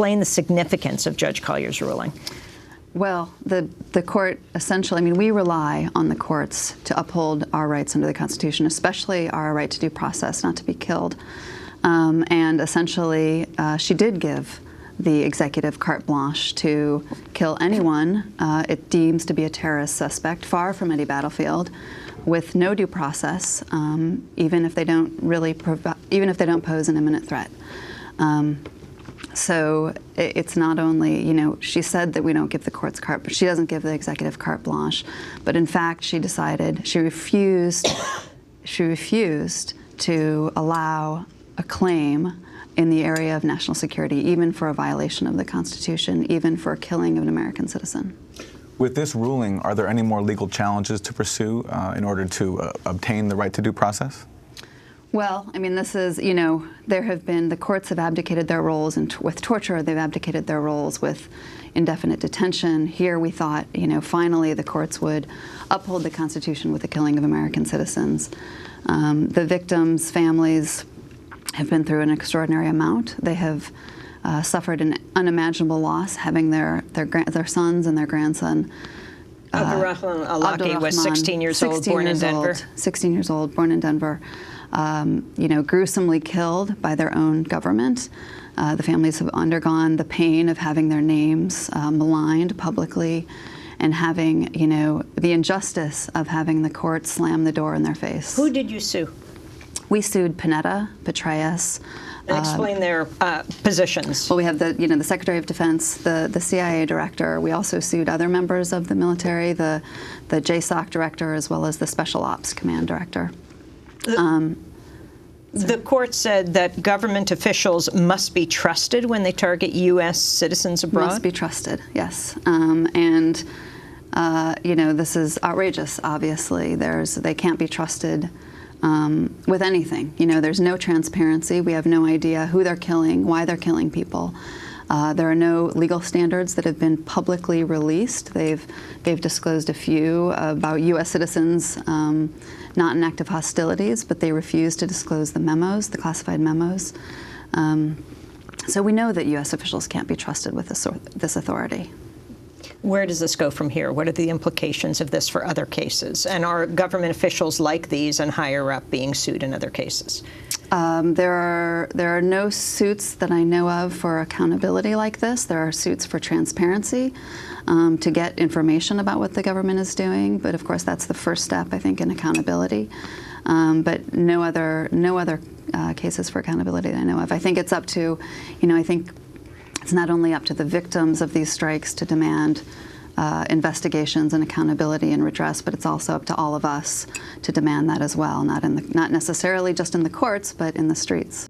explain the significance of Judge Collyer's ruling? Well, the court essentially, I mean, we rely on the courts to uphold our rights under the Constitution, especially our right to due process, not to be killed. And essentially, she did give the executive carte blanche to kill anyone it deems to be a terrorist suspect far from any battlefield, with no due process, even if they don't pose an imminent threat. So it's not only, you know, she said that we don't give the courts carte, but she doesn't give the executive carte blanche. But in fact, she decided, she refused to allow a claim in the area of national security, even for a violation of the Constitution, even for a killing of an American citizen. With this ruling, are there any more legal challenges to pursue in order to obtain the right to due process? Well, I mean, this is, you know, the courts have abdicated their roles with torture, they've abdicated their roles with indefinite detention. Here we thought, you know, finally the courts would uphold the Constitution with the killing of American citizens. The victims' families have been through an extraordinary amount. They have suffered an unimaginable loss, having their sons and their grandson. Abdulrahman al-Awlaki was 16 years old, born in Denver. 16 years old, born in Denver. You know, gruesomely killed by their own government. The families have undergone the pain of having their names maligned publicly, and having, you know, the injustice of having the court slam the door in their face. Who did you sue? We sued Panetta, Petraeus. And explain their positions. Well, we have the Secretary of Defense, the CIA director. We also sued other members of the military, the JSOC director, as well as the Special Ops Command director. The court said that government officials must be trusted when they target U.S. citizens abroad? Must be trusted, yes. And, you know, this is outrageous, obviously. They can't be trusted with anything. You know, there's no transparency. We have no idea who they're killing, why they're killing people. There are no legal standards that have been publicly released. They've disclosed a few about U.S. citizens not in active hostilities, but they refuse to disclose the memos, the classified memos. So we know that U.S. officials can't be trusted with this authority. Where does this go from here? What are the implications of this for other cases? And are government officials like these and higher up being sued in other cases? There are no suits that I know of for accountability like this. There are suits for transparency, to get information about what the government is doing. But of course, that's the first step, I think, in accountability. But no other cases for accountability that I know of. I think it's up to, you know, I think it's not only up to the victims of these strikes to demand investigations and accountability and redress, but it's also up to all of us to demand that as well, not necessarily just in the courts, but in the streets.